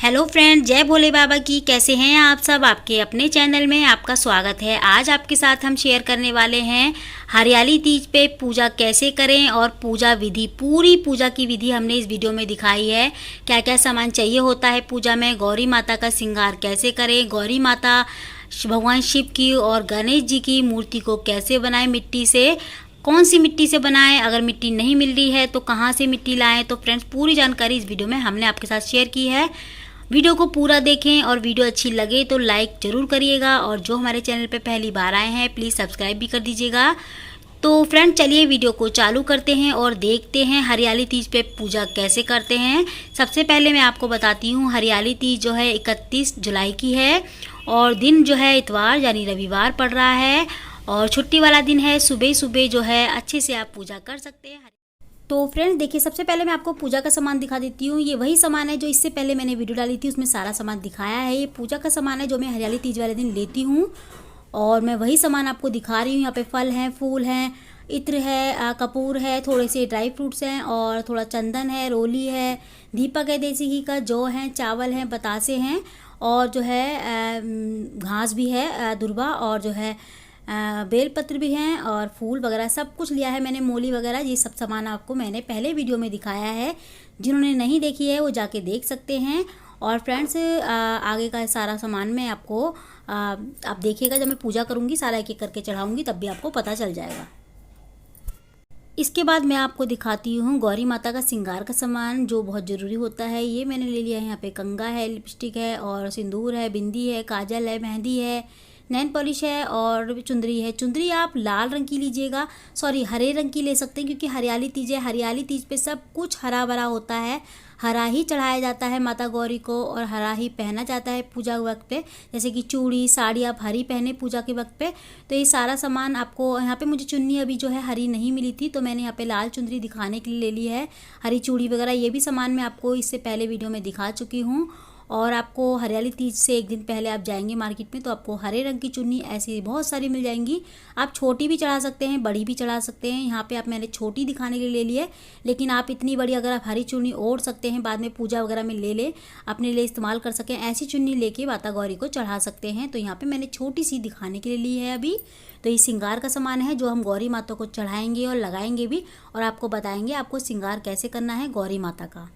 Hello friend, जय भोले बाबा की। कैसे हैं आप सब। आपके अपने चैनल में आपका स्वागत है। आज आपके साथ हम शेयर करने वाले हैं हरियाली तीज पे पूजा कैसे करें और पूजा विधि, पूरी पूजा की विधि हमने इस वीडियो में दिखाई है। क्या क्या सामान चाहिए होता है पूजा में, गौरी माता का श्रृंगार कैसे करें, गौरी माता भगवान शिव की और गणेश जी की मूर्ति को कैसे बनाएं, मिट्टी से कौन सी मिट्टी से बनाएं, अगर मिट्टी नहीं मिल रही है तो कहाँ से मिट्टी लाएं। तो फ्रेंड्स, पूरी जानकारी इस वीडियो में हमने आपके साथ शेयर की है। वीडियो को पूरा देखें और वीडियो अच्छी लगे तो लाइक ज़रूर करिएगा, और जो हमारे चैनल पे पहली बार आए हैं प्लीज़ सब्सक्राइब भी कर दीजिएगा। तो फ्रेंड, चलिए वीडियो को चालू करते हैं और देखते हैं हरियाली तीज पे पूजा कैसे करते हैं। सबसे पहले मैं आपको बताती हूँ, हरियाली तीज जो है 31 जुलाई की है और दिन जो है इतवार यानी रविवार पड़ रहा है और छुट्टी वाला दिन है। सुबह सुबह जो है अच्छे से आप पूजा कर सकते हैं। तो फ्रेंड्स देखिए, सबसे पहले मैं आपको पूजा का सामान दिखा देती हूँ। ये वही सामान है जो इससे पहले मैंने वीडियो डाली थी, उसमें सारा सामान दिखाया है। ये पूजा का सामान है जो मैं हरियाली तीज वाले दिन लेती हूँ और मैं वही सामान आपको दिखा रही हूँ। यहाँ पे फल हैं, फूल हैं, इत्र है, कपूर है, थोड़े से ड्राई फ्रूट्स हैं और थोड़ा चंदन है, रोली है, दीपक है देसी घी का, जौ है, चावल हैं, बतासे हैं और जो है घास भी है, दुर्वा, और जो है बेलपत्र भी हैं और फूल वगैरह सब कुछ लिया है मैंने, मूली वगैरह। ये सब सामान आपको मैंने पहले वीडियो में दिखाया है। जिन्होंने नहीं देखी है वो जाके देख सकते हैं। और फ्रेंड्स, आगे का सारा सामान मैं आपको आप देखिएगा, जब मैं पूजा करूँगी सारा एक एक करके चढ़ाऊँगी तब भी आपको पता चल जाएगा। इसके बाद मैं आपको दिखाती हूँ गौरी माता का श्रृंगार का सामान जो बहुत ज़रूरी होता है। ये मैंने ले लिया है। यहाँ पे कंगा है, लिपस्टिक है और सिंदूर है, बिंदी है, काजल है, मेहंदी है, नैन पॉलिश है और चुंदरी है। चुंदरी आप लाल रंग की लीजिएगा, सॉरी हरे रंग की ले सकते हैं, क्योंकि हरियाली तीज है। हरियाली तीज पे सब कुछ हरा भरा होता है, हरा ही चढ़ाया जाता है माता गौरी को और हरा ही पहना जाता है पूजा वक्त पे। जैसे कि चूड़ी, साड़ी आप हरी पहने पूजा के वक्त पे। तो ये सारा सामान आपको यहाँ पे, मुझे चुन्नी अभी जो है हरी नहीं मिली थी तो मैंने यहाँ पे लाल चुंदरी दिखाने के लिए ले ली है। हरी चूड़ी वगैरह ये भी सामान मैं आपको इससे पहले वीडियो में दिखा चुकी हूँ। और आपको हरियाली तीज से एक दिन पहले आप जाएंगे मार्केट में तो आपको हरे रंग की चुन्नी ऐसी बहुत सारी मिल जाएंगी। आप छोटी भी चढ़ा सकते हैं, बड़ी भी चढ़ा सकते हैं। यहाँ पे आप मैंने छोटी दिखाने के लिए ले ली है, लेकिन आप इतनी बड़ी अगर आप हरी चुन्नी ओढ़ सकते हैं, बाद में पूजा वगैरह में ले ले अपने लिए इस्तेमाल कर सकें, ऐसी चुन्नी लेके माता गौरी को चढ़ा सकते हैं। तो यहाँ पर मैंने छोटी सी दिखाने के लिए ली है अभी। तो ये श्रृंगार का सामान है जो हम गौरी माता को चढ़ाएंगे और लगाएंगे भी, और आपको बताएंगे आपको श्रृंगार कैसे करना है गौरी माता का।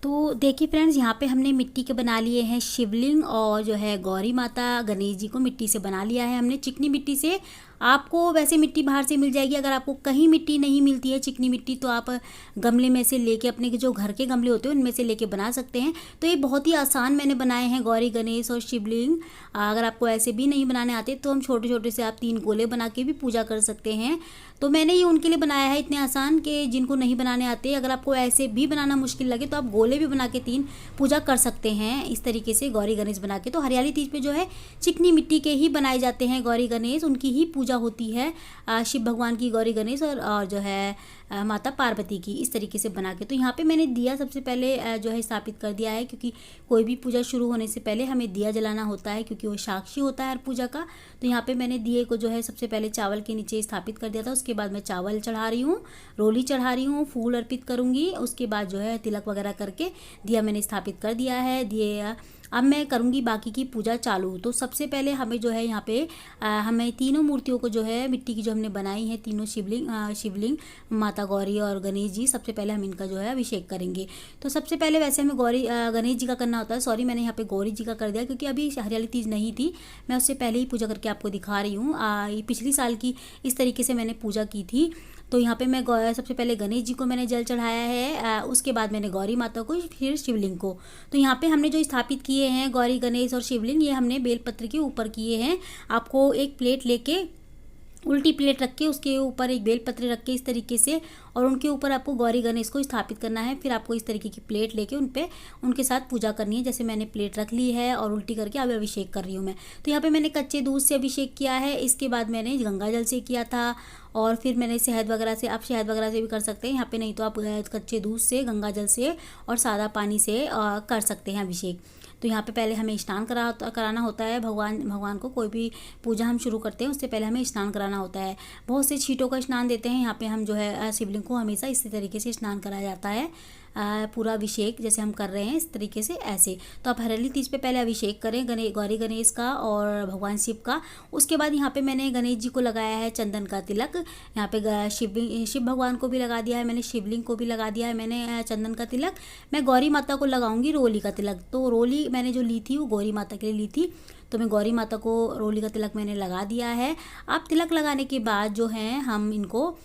तो देखिए फ्रेंड्स, यहाँ पे हमने मिट्टी के बना लिए हैं शिवलिंग और जो है गौरी माता गणेश जी को मिट्टी से बना लिया है हमने, चिकनी मिट्टी से। आपको वैसे मिट्टी बाहर से मिल जाएगी। अगर आपको कहीं मिट्टी नहीं मिलती है चिकनी मिट्टी, तो आप गमले में से लेके, अपने के जो घर के गमले होते हैं उनमें से लेके बना सकते हैं। तो ये बहुत ही आसान मैंने बनाए हैं गौरी, गणेश और शिवलिंग। अगर आपको ऐसे भी नहीं बनाने आते तो हम छोटे छोटे से आप 3 गोले बना के भी पूजा कर सकते हैं। तो मैंने ये उनके लिए बनाया है इतने आसान कि जिनको नहीं बनाने आते। अगर आपको ऐसे भी बनाना मुश्किल लगे तो आप गोले भी बना के 3 पूजा कर सकते हैं इस तरीके से गौरी गणेश बना के। तो हरियाली तीज पे जो है चिकनी मिट्टी के ही बनाए जाते हैं गौरी गणेश, उनकी ही पूजा होती है, शिव भगवान की गौरी गणेश और जो है माता पार्वती की, इस तरीके से बना के। तो यहाँ पे मैंने दिया सबसे पहले जो है स्थापित कर दिया है, क्योंकि कोई भी पूजा शुरू होने से पहले हमें दिया जलाना होता है, क्योंकि वो साक्षी होता है हर पूजा का। तो यहाँ पे मैंने दिए को जो है सबसे पहले चावल के नीचे स्थापित कर दिया था। उसके बाद मैं चावल चढ़ा रही हूँ, रोली चढ़ा रही हूँ, फूल अर्पित करूँगी। उसके बाद जो है तिलक वगैरह करके दिया मैंने स्थापित कर दिया है। दिए अब मैं करूँगी बाकी की पूजा चालू। तो सबसे पहले हमें जो है यहाँ पे हमें तीनों मूर्तियों को जो है मिट्टी की जो हमने बनाई है, तीनों शिवलिंग माता गौरी और गणेश जी, सबसे पहले हम इनका जो है अभिषेक करेंगे। तो सबसे पहले वैसे हमें गणेश जी का करना होता है, सॉरी मैंने यहाँ पे गौरी जी का कर दिया क्योंकि अभी हरियाली तीज नहीं थी, मैं उससे पहले ही पूजा करके आपको दिखा रही हूँ। ये पिछली साल की इस तरीके से मैंने पूजा की थी। तो यहाँ पे मैं सबसे पहले गणेश जी को मैंने जल चढ़ाया है, उसके बाद मैंने गौरी माता को, फिर शिवलिंग को। तो यहाँ पे हमने जो स्थापित किए हैं गौरी गणेश और शिवलिंग, ये हमने बेलपत्र के ऊपर किए हैं। आपको एक प्लेट लेके, उल्टी प्लेट रख के उसके ऊपर एक बेलपत्र रख के इस तरीके से, और उनके ऊपर आपको गौरी गणेश को स्थापित करना है। फिर आपको इस तरीके की प्लेट लेके उनके साथ पूजा करनी है। जैसे मैंने प्लेट रख ली है और उल्टी करके अब अभिषेक कर रही हूँ मैं। तो यहाँ पे मैंने कच्चे दूध से अभिषेक किया है, इसके बाद मैंने गंगा जल से किया था, और फिर मैंने शहद वगैरह से, आप शहद वगैरह से भी कर सकते हैं यहाँ पे, नहीं तो आप कच्चे दूध से, गंगा जल से और सादा पानी से कर सकते हैं अभिषेक। तो यहाँ पे पहले हमें स्नान कराना होता है भगवान को। कोई भी पूजा हम शुरू करते हैं उससे पहले हमें स्नान कराना होता है। बहुत से छींटों का स्नान देते हैं, यहाँ पे हम जो है शिवलिंग को हमेशा इसी तरीके से स्नान कराया जाता है। पूरा अभिषेक जैसे हम कर रहे हैं इस तरीके से ऐसे। तो आप हरियाली तीज पे पहले अभिषेक करें गौरी गणेश का और भगवान शिव का। उसके बाद यहाँ पे मैंने गणेश जी को लगाया है चंदन का तिलक। यहाँ पे शिव भगवान को भी लगा दिया है मैंने, शिवलिंग को भी लगा दिया है मैंने चंदन का तिलक। मैं गौरी माता को लगाऊंगी रोली का तिलक। तो रोली मैंने जो ली थी वो गौरी माता के लिए ली थी, तो मैं गौरी माता को रोली का तिलक मैंने लगा दिया है। अब तिलक लगाने के बाद जो है हम इनको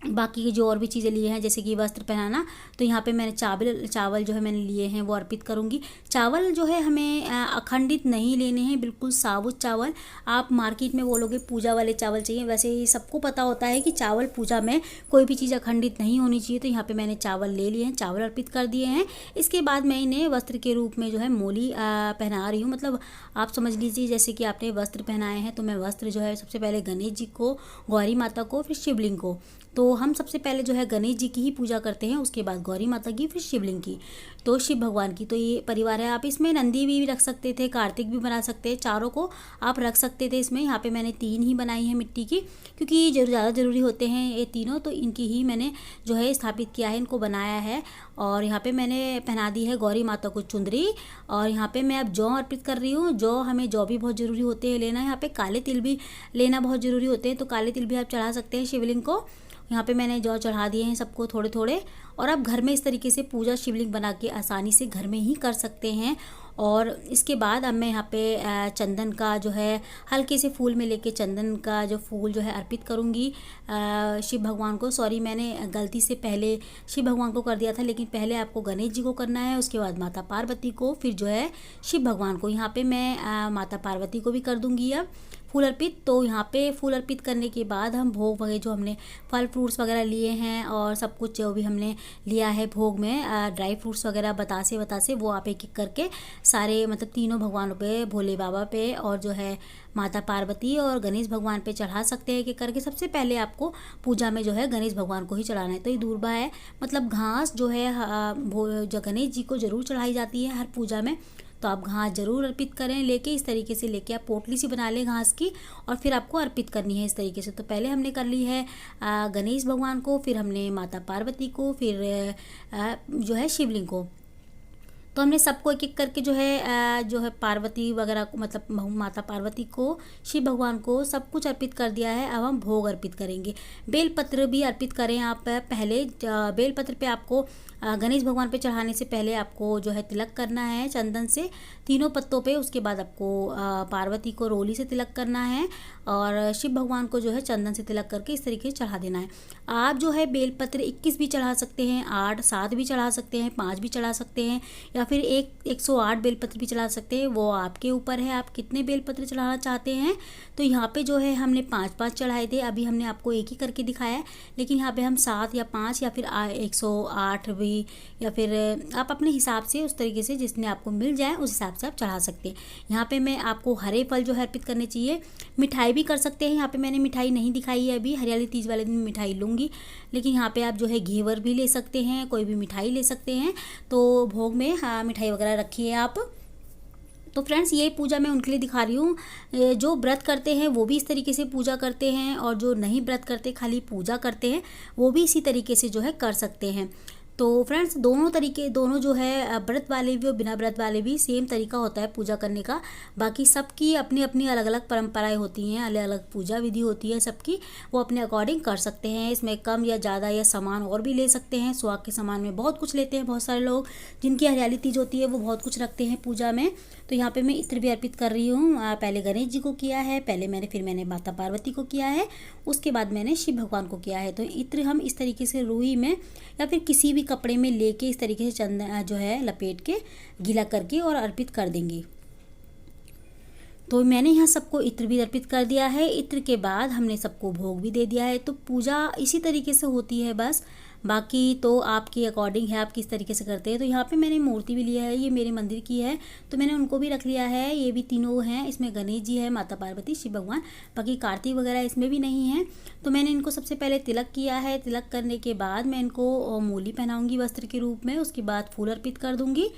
बाकी की जो और भी चीज़ें लिए हैं जैसे कि वस्त्र पहनाना, तो यहाँ पे मैंने चावल जो है मैंने लिए हैं वो अर्पित करूँगी। चावल जो है हमें अखंडित नहीं लेने हैं, बिल्कुल साबुत चावल। आप मार्केट में बोलोगे पूजा वाले चावल चाहिए, वैसे ही सबको पता होता है कि चावल पूजा में कोई भी चीज़ अखंडित नहीं होनी चाहिए। तो यहाँ पर मैंने चावल ले लिए हैं, चावल अर्पित कर दिए हैं। इसके बाद मैं इन्हें वस्त्र के रूप में जो है मोली पहना रही हूँ। मतलब आप समझ लीजिए जैसे कि आपने वस्त्र पहनाए हैं, तो मैं वस्त्र जो है सबसे पहले गणेश जी को, गौरी माता को, फिर शिवलिंग को। तो हम सबसे पहले जो है गणेश जी की ही पूजा करते हैं, उसके बाद गौरी माता की, फिर शिवलिंग की, तो शिव भगवान की। तो ये परिवार है। आप इसमें नंदी भी रख सकते थे, कार्तिक भी बना सकते हैं, चारों को आप रख सकते थे इसमें। यहाँ पे मैंने 3 ही बनाई है मिट्टी की, क्योंकि ज़्यादा ज़रूरी होते हैं ये तीनों, तो इनकी ही मैंने जो है स्थापित किया है, इनको बनाया है। और यहाँ पे मैंने पहना दी है गौरी माता को चुंदरी। और यहाँ पे मैं अब जौ अर्पित कर रही हूँ। हमें जौ भी बहुत ज़रूरी होते हैं लेना। यहाँ पे काले तिल भी लेना बहुत ज़रूरी होते हैं, तो काले तिल भी आप चढ़ा सकते हैं शिवलिंग को। यहाँ पे मैंने जौ चढ़ा दिए हैं सबको थोड़े थोड़े। और आप घर में इस तरीके से पूजा शिवलिंग बना के आसानी से घर में ही कर सकते हैं। और इसके बाद अब मैं यहाँ पे चंदन का जो है हल्के से फूल में लेके चंदन का जो फूल जो है अर्पित करूँगी शिव भगवान को। सॉरी, मैंने गलती से पहले शिव भगवान को कर दिया था, लेकिन पहले आपको गणेश जी को करना है, उसके बाद माता पार्वती को, फिर जो है शिव भगवान को। यहाँ पे मैं माता पार्वती को भी कर दूँगी अब फूल अर्पित। तो यहाँ पे फूल अर्पित करने के बाद हम भोग वगैरह जो हमने फल फ्रूट्स वगैरह लिए हैं और सब कुछ जो भी हमने लिया है भोग में, ड्राई फ्रूट्स वगैरह बतासे वो आप एक एक करके सारे मतलब तीनों भगवानों पे, भोले बाबा पे और जो है माता पार्वती और गणेश भगवान पे चढ़ा सकते हैं कि करके। सबसे पहले आपको पूजा में जो है गणेश भगवान को ही चढ़ाना है। तो ये दूर्बा है, मतलब घास जो है जो गणेश जी को ज़रूर चढ़ाई जाती है हर पूजा में। तो आप घास ज़रूर अर्पित करें लेके, इस तरीके से लेके आप पोटली सी बना लें घास की, और फिर आपको अर्पित करनी है इस तरीके से। तो पहले हमने कर ली है गणेश भगवान को, फिर हमने माता पार्वती को, फिर जो है शिवलिंग को। तो हमने सबको एक एक करके जो है पार्वती वगैरह को, मतलब माता पार्वती को, शिव भगवान को सब कुछ अर्पित कर दिया है। अब हम भोग अर्पित करेंगे। बेलपत्र भी अर्पित करें आप पहले। बेलपत्र पे आपको गणेश भगवान पे चढ़ाने से पहले आपको जो है तिलक करना है चंदन से तीनों पत्तों पे। उसके बाद आपको पार्वती को रोली से तिलक करना है और शिव भगवान को जो है चंदन से तिलक करके इस तरीके से चढ़ा देना है। आप जो है बेलपत्र 21 भी चढ़ा सकते हैं, 8, 7 भी चढ़ा सकते हैं, 5 भी चढ़ा सकते हैं, या फिर 108 बेलपत्र भी चढ़ा सकते हैं। वो आपके ऊपर है आप कितने बेलपत्र चढ़ाना चाहते हैं। तो यहाँ पे जो है हमने 5-5 चढ़ाए थे, अभी हमने आपको एक ही करके दिखाया है, लेकिन यहाँ पे हम 7 या 5 या फिर 108 भी, या फिर आप अपने हिसाब से उस तरीके से जिसने आपको मिल जाए उस हिसाब से आप चढ़ा सकते हैं। यहाँ पे मैं आपको हरे फल जो है अर्पित करने चाहिए। मिठाई भी कर सकते हैं। यहाँ पे मैंने मिठाई नहीं दिखाई है अभी, हरियाली तीज वाले दिन मिठाई लूँगी, लेकिन यहाँ पे आप जो है घेवर भी ले सकते हैं, कोई भी मिठाई ले सकते हैं। तो भोग में मिठाई वगैरह रखिए आप। तो फ्रेंड्स, ये पूजा मैं उनके लिए दिखा रही हूँ, जो व्रत करते हैं वो भी इस तरीके से पूजा करते हैं, और जो नहीं व्रत करते खाली पूजा करते हैं वो भी इसी तरीके से जो है कर सकते हैं। तो फ्रेंड्स, दोनों जो है व्रत वाले भी और बिना व्रत वाले भी सेम तरीका होता है पूजा करने का। बाकी सबकी अपनी अपनी अलग अलग परंपराएं होती हैं, अलग अलग पूजा विधि होती है सबकी, वो अपने अकॉर्डिंग कर सकते हैं। इसमें कम या ज़्यादा या सामान और भी ले सकते हैं। सुहाग के सामान में बहुत कुछ लेते हैं बहुत सारे लोग, जिनकी हरियाली तीज होती है वो बहुत कुछ रखते हैं पूजा में। तो यहाँ पे मैं इत्र भी अर्पित कर रही हूँ। पहले गणेश जी को किया है, फिर मैंने माता पार्वती को किया है, उसके बाद मैंने शिव भगवान को किया है। तो इत्र हम इस तरीके से रुई में या फिर किसी भी कपड़े में लेके इस तरीके से चंदन जो है लपेट के गीला करके और अर्पित कर देंगे। तो मैंने यहाँ सबको इत्र भी अर्पित कर दिया है। इत्र के बाद हमने सबको भोग भी दे दिया है। तो पूजा इसी तरीके से होती है बस, बाकी तो आपके अकॉर्डिंग है आप किस तरीके से करते हैं। तो यहाँ पे मैंने मूर्ति भी लिया है, ये मेरे मंदिर की है तो मैंने उनको भी रख लिया है। ये भी तीनों हैं, इसमें गणेश जी है, माता पार्वती, शिव भगवान, बाकी कार्तिक वगैरह इसमें भी नहीं है। तो मैंने इनको सबसे पहले तिलक किया है। तिलक करने के बाद मैं इनको मूली पहनाऊँगी वस्त्र के रूप में, उसके बाद फूल अर्पित कर दूँगी।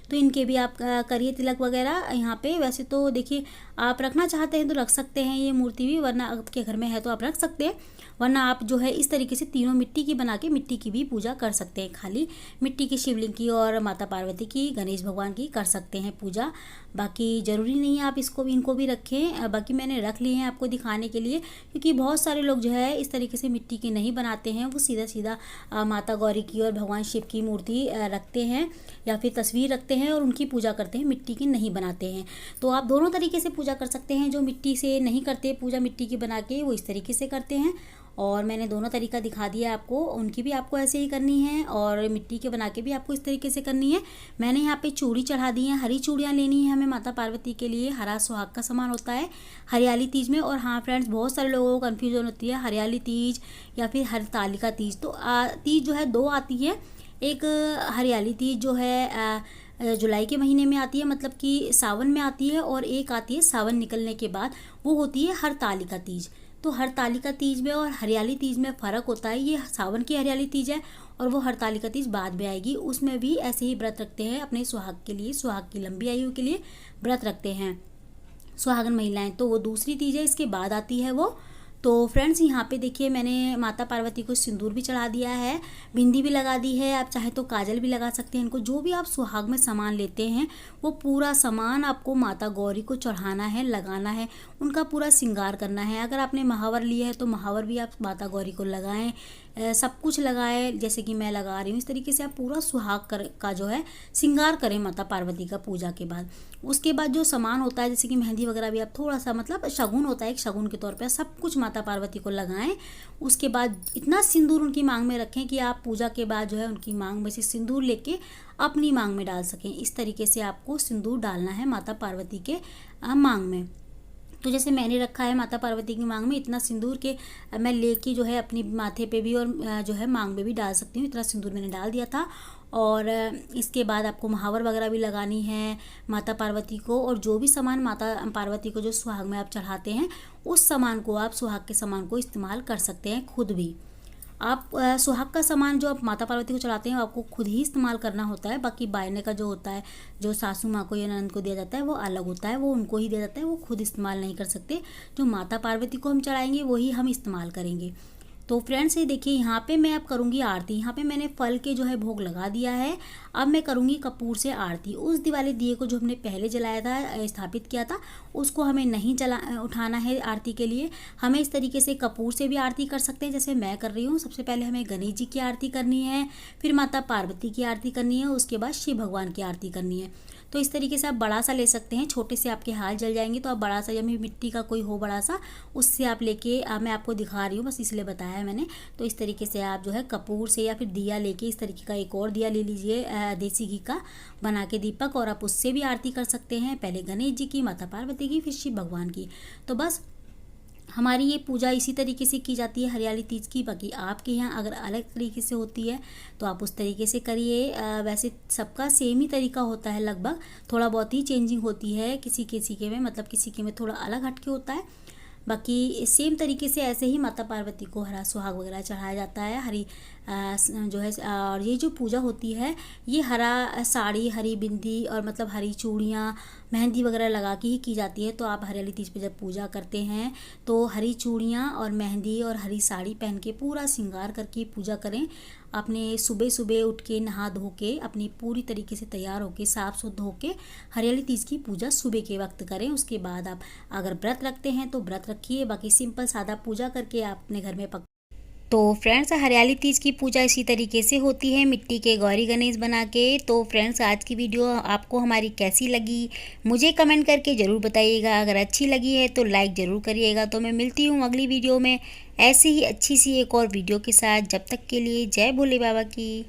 तो इनके भी आप करिए तिलक वगैरह यहाँ पे। वैसे तो देखिए आप रखना चाहते हैं तो रख सकते हैं ये मूर्ति भी, वरना आपके घर में है तो आप रख सकते हैं, वरना आप जो है इस तरीके से तीनों मिट्टी की बना के मिट्टी की भी पूजा कर सकते हैं। खाली मिट्टी की शिवलिंग की और माता पार्वती की, गणेश भगवान की कर सकते हैं पूजा। बाकी ज़रूरी नहीं है आप इनको भी रखें, बाकी मैंने रख लिए हैं आपको दिखाने के लिए, क्योंकि बहुत सारे लोग जो है इस तरीके से मिट्टी की नहीं बनाते हैं, वो सीधा सीधा माता गौरी की और भगवान शिव की मूर्ति रखते हैं या फिर तस्वीर रखते हैं और उनकी पूजा करते हैं, मिट्टी की नहीं बनाते हैं। तो आप दोनों तरीके से पूजा कर सकते हैं। जो मिट्टी से नहीं करते पूजा मिट्टी की बना के, वो इस तरीके से करते हैं, और मैंने दोनों तरीका दिखा दिया आपको। उनकी भी आपको ऐसे ही करनी है और मिट्टी के बना के भी आपको इस तरीके से करनी है। मैंने यहाँ पे चूड़ी चढ़ा दी है, हरी चूड़ियाँ लेनी है हमें माता पार्वती के लिए। हरा सुहाग का सामान होता है हरियाली तीज में। और हाँ फ्रेंड्स, बहुत सारे लोगों को कन्फ्यूजन होती है हरियाली तीज या फिर हरतालिका तीज। तो तीज जो है दो आती है, एक हरियाली तीज जो है जुलाई के महीने में आती है, मतलब कि सावन में आती है, और एक आती है सावन निकलने के बाद, वो होती है हरतालिका तीज। तो हरतालिका तीज में और हरियाली तीज में फ़र्क होता है। ये सावन की हरियाली तीज है और वो हरतालिका तीज बाद में आएगी। उसमें भी ऐसे ही व्रत रखते हैं अपने सुहाग के लिए, सुहाग की लंबी आयु के लिए व्रत रखते हैं सुहागन महिलाएं। तो वो दूसरी तीज है, इसके बाद आती है वो। तो फ्रेंड्स यहाँ पे देखिए मैंने माता पार्वती को सिंदूर भी चढ़ा दिया है, बिंदी भी लगा दी है, आप चाहे तो काजल भी लगा सकते हैं इनको। जो भी आप सुहाग में सामान लेते हैं वो पूरा सामान आपको माता गौरी को चढ़ाना है, लगाना है, उनका पूरा श्रृंगार करना है। अगर आपने महावर लिया है तो महावर भी आप माता गौरी को लगाएं, सब कुछ लगाएं जैसे कि मैं लगा रही हूँ। इस तरीके से आप पूरा सुहाग का जो है श्रृंगार करें माता पार्वती का पूजा के बाद। उसके बाद जो सामान होता है जैसे कि मेहंदी वगैरह भी आप थोड़ा सा, मतलब शगुन होता है, एक शगुन के तौर पे सब कुछ माता पार्वती को लगाएं। उसके बाद इतना सिंदूर उनकी मांग में रखें कि आप पूजा के बाद जो है उनकी मांग में से सिंदूर लेके अपनी मांग में डाल सकें। इस तरीके से आपको सिंदूर डालना है माता पार्वती के मांग में। तो जैसे मैंने रखा है माता पार्वती की मांग में इतना सिंदूर के मैं लेके जो है अपनी माथे पे भी और जो है मांग में भी डाल सकती हूँ। इतना सिंदूर मैंने डाल दिया था। और इसके बाद आपको महावर वगैरह भी लगानी है माता पार्वती को। और जो भी सामान माता पार्वती को जो सुहाग में आप चढ़ाते हैं उस सामान को आप सुहाग के सामान को इस्तेमाल कर सकते हैं खुद भी। आप सुहाग का सामान जो आप माता पार्वती को चढ़ाते हैं आपको खुद ही इस्तेमाल करना होता है। बाकी बायने का जो होता है, जो सासू माँ को या ननद को दिया जाता है वो अलग होता है, वो उनको ही दिया जाता है, वो खुद इस्तेमाल नहीं कर सकते। जो माता पार्वती को हम चढ़ाएंगे वही हम इस्तेमाल करेंगे। तो फ्रेंड्स ये देखिए यहाँ पे मैं अब करूँगी आरती। यहाँ पे मैंने फल के जो है भोग लगा दिया है। अब मैं करूँगी कपूर से आरती। उस दिवाली दिए को जो हमने पहले जलाया था, स्थापित किया था, उसको हमें नहीं उठाना है आरती के लिए। हमें इस तरीके से कपूर से भी आरती कर सकते हैं जैसे मैं कर रही हूँ। सबसे पहले हमें गणेश जी की आरती करनी है, फिर माता पार्वती की आरती करनी है, उसके बाद शिव भगवान की आरती करनी है। तो इस तरीके से आप बड़ा सा ले सकते हैं, छोटे से आपके हाथ जल जाएंगे। तो आप बड़ा सा, या मिट्टी का कोई हो बड़ा सा, उससे आप लेके मैं आपको दिखा रही हूँ बस इसलिए बताया है मैंने। तो इस तरीके से आप जो है कपूर से या फिर दिया लेके, इस तरीके का एक और दिया ले लीजिए देसी घी का बना के दीपक, और आप उससे भी आरती कर सकते हैं। पहले गणेश जी की, माता पार्वती की, फिर शिव भगवान की। तो बस हमारी ये पूजा इसी तरीके से की जाती है हरियाली तीज की। बाकी आपके यहाँ अगर अलग तरीके से होती है तो आप उस तरीके से करिए। वैसे सबका सेम ही तरीका होता है लगभग, थोड़ा बहुत ही चेंजिंग होती है किसी किसी के में, मतलब किसी के में थोड़ा अलग हटके होता है। बाकी सेम तरीके से ऐसे ही माता पार्वती को हरा सुहाग वगैरह चढ़ाया जाता है। हरी जो है, और ये जो पूजा होती है ये हरा साड़ी, हरी बिंदी और मतलब हरी चूड़ियाँ, मेहंदी वगैरह लगा के ही की जाती है। तो आप हरियाली तीज पे जब पूजा करते हैं तो हरी चूड़ियाँ और मेहंदी और हरी साड़ी पहन के पूरा श्रृंगार करके पूजा करें। अपने सुबह सुबह उठ के नहा धो के अपनी पूरी तरीके से तैयार होके साफ सुथ धो के हरियाली तीज की पूजा सुबह के वक्त करें। उसके बाद आप अगर व्रत रखते हैं तो व्रत रखिए, बाकी सिंपल सादा पूजा करके आप अपने घर में तो फ्रेंड्स हरियाली तीज की पूजा इसी तरीके से होती है, मिट्टी के गौरी गणेश बना के। तो फ्रेंड्स आज की वीडियो आपको हमारी कैसी लगी मुझे कमेंट करके ज़रूर बताइएगा। अगर अच्छी लगी है तो लाइक ज़रूर करिएगा। तो मैं मिलती हूँ अगली वीडियो में ऐसी ही अच्छी सी एक और वीडियो के साथ। जब तक के लिए जय भोले बाबा की।